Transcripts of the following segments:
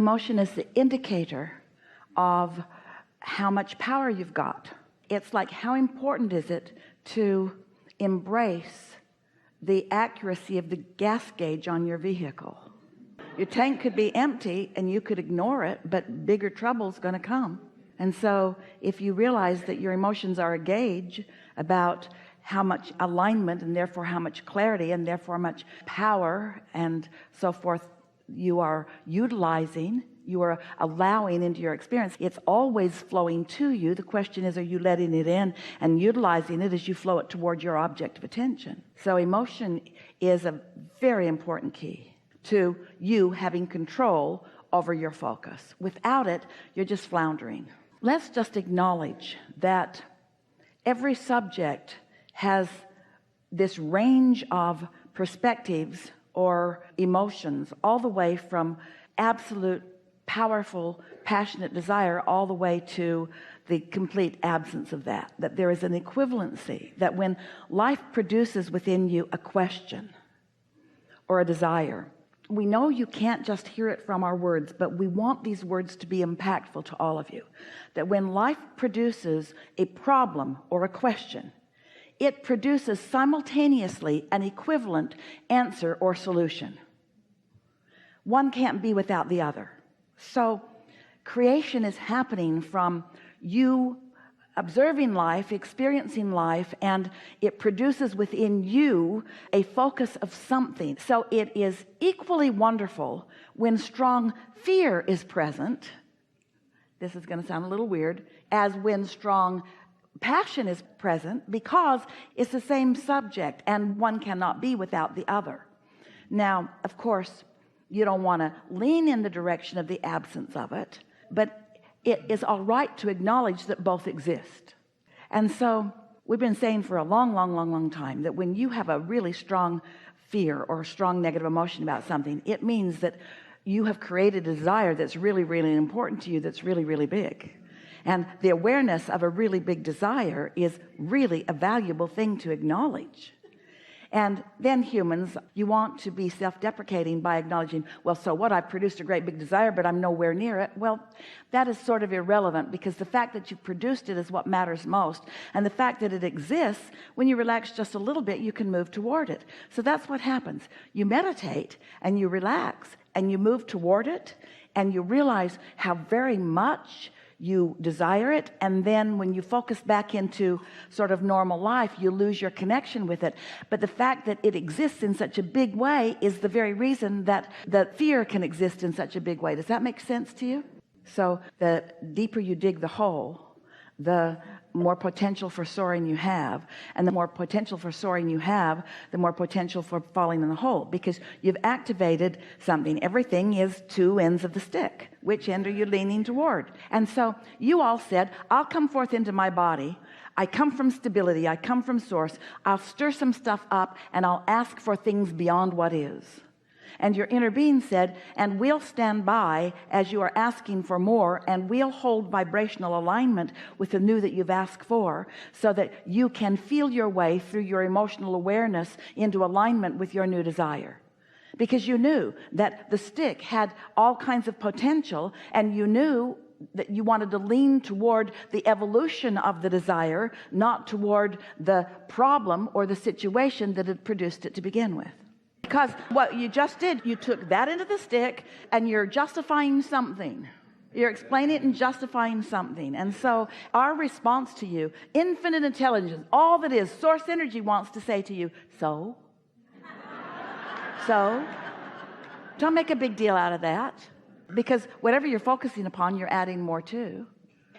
emotion is the indicator of how much power you've got. It's like, how important is it to embrace the accuracy of the gas gauge on your vehicle? Your tank could be empty and you could ignore it, but bigger trouble's going to come. And so if you realize that your emotions are a gauge about how much alignment and therefore how much clarity and therefore much power and so forth you are utilizing, you are allowing into your experience, it's always flowing to you. The question is, are you letting it in and utilizing it as you flow it toward your object of attention? So emotion is a very important key to you having control over your focus. Without it, you're just floundering. Let's just acknowledge that every subject has this range of perspectives or emotions, all the way from absolute powerful passionate desire all the way to the complete absence of that there is an equivalency, that when life produces within you a question or a desire, we know you can't just hear it from our words, but we want these words to be impactful to all of you, that when life produces a problem or a question, it produces simultaneously an equivalent answer or solution. One can't be without the other. So creation is happening from you observing life, experiencing life, and it produces within you a focus of something. So it is equally wonderful when strong fear is present. This is going to sound a little weird, as when strong passion is present, because it's the same subject and one cannot be without the other. Now, of course, you don't want to lean in the direction of the absence of it, but it is all right to acknowledge that both exist. And so we've been saying for a long time that when you have a really strong fear or a strong negative emotion about something, it means that you have created a desire that's really important to you, that's really big. And the awareness of a really big desire is really a valuable thing to acknowledge. And then humans, you want to be self-deprecating by acknowledging, well, so what, I produced a great big desire, but I'm nowhere near it. Well, that is sort of irrelevant, because the fact that you produced it is what matters most. And the fact that it exists, when you relax just a little bit, you can move toward it. So that's what happens. You meditate and you relax and you move toward it, and you realize how very much you desire it, and then when you focus back into sort of normal life, you lose your connection with it. But the fact that it exists in such a big way is the very reason that the fear can exist in such a big way. Does that make sense to you? So the deeper you dig the hole, the more potential for soaring you have, and the more potential for soaring you have, the more potential for falling in the hole, because you've activated something. Everything is two ends of the stick. Which end are you leaning toward? And so you all said, I'll come forth into my body. I come from stability. I come from source. I'll stir some stuff up and I'll ask for things beyond what is. And your inner being said, and we'll stand by as you are asking for more, and we'll hold vibrational alignment with the new that you've asked for, so that you can feel your way through your emotional awareness into alignment with your new desire. Because you knew that the stick had all kinds of potential, and you knew that you wanted to lean toward the evolution of the desire, not toward the problem or the situation that had produced it to begin with. Because what you just did, you took that into the stick and you're justifying something. You're explaining it and justifying something. And so our response to you, infinite intelligence, all that is, source energy wants to say to you, so don't make a big deal out of that, because whatever you're focusing upon, you're adding more to.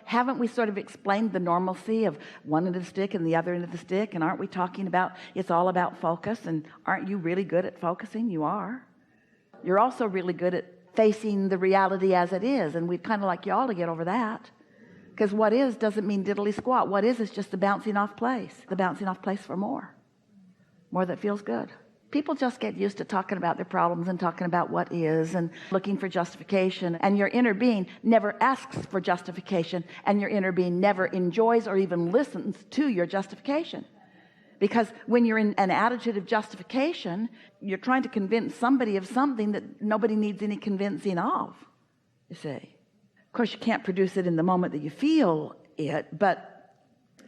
Haven't we sort of explained the normalcy of one end of the stick and the other end of the stick? And aren't we talking about it's all about focus? And aren't you really good at focusing? You are. You're also really good at facing the reality as it is. And we'd kind of like you all to get over that. Because what is doesn't mean diddly squat. What is just the bouncing off place. The bouncing off place for more. More that feels good. People just get used to talking about their problems and talking about what is and looking for justification, and your inner being never asks for justification, and your inner being never enjoys or even listens to your justification. Because when you're in an attitude of justification, you're trying to convince somebody of something that nobody needs any convincing of. you see. Of course, you can't produce it in the moment that you feel it, but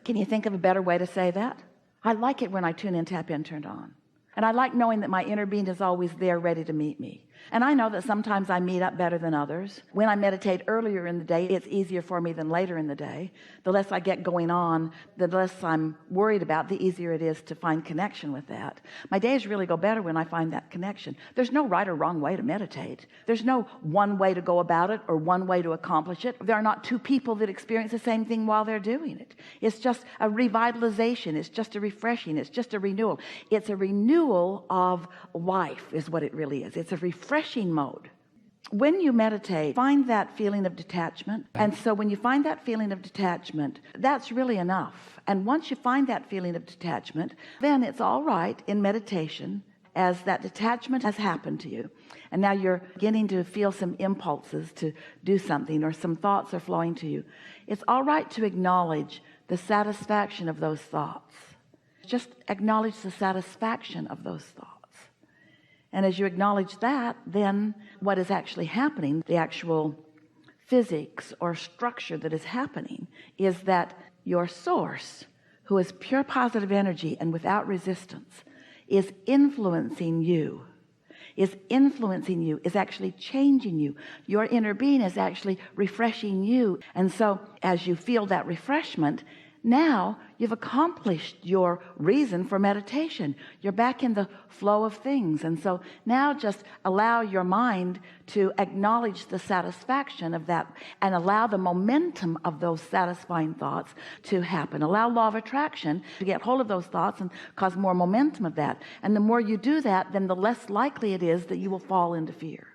can you think of a better way to say that? I like it when I tune in, tap in, turned on. And I like knowing that my inner being is always there ready to meet me. And I know that sometimes I meet up better than others. When I meditate earlier in the day, it's easier for me than later in the day. The less I get going on, the less I'm worried about, the easier it is to find connection with that. My days really go better when I find that connection. There's no right or wrong way to meditate. There's no one way to go about it or one way to accomplish it. There are not two people that experience the same thing while they're doing it. It's just a revitalization. It's just a refreshing. It's just a renewal. It's a renewal of life is what it really is. It's a refreshing mode. When you meditate, find that feeling of detachment. And so when you find that feeling of detachment, that's really enough. And once you find that feeling of detachment, then it's all right in meditation as that detachment has happened to you. And now you're beginning to feel some impulses to do something, or some thoughts are flowing to you. It's all right to acknowledge the satisfaction of those thoughts. Just acknowledge the satisfaction of those thoughts. And as you acknowledge that, then what is actually happening, the actual physics or structure that is happening, is that your source, who is pure positive energy and without resistance, is influencing you, is actually changing you. Your inner being is actually refreshing you. And so as you feel that refreshment, now you've accomplished your reason for meditation. You're back in the flow of things. And so now just allow your mind to acknowledge the satisfaction of that and allow the momentum of those satisfying thoughts to happen. Allow law of attraction to get hold of those thoughts and cause more momentum of that. And the more you do that, then the less likely it is that you will fall into fear.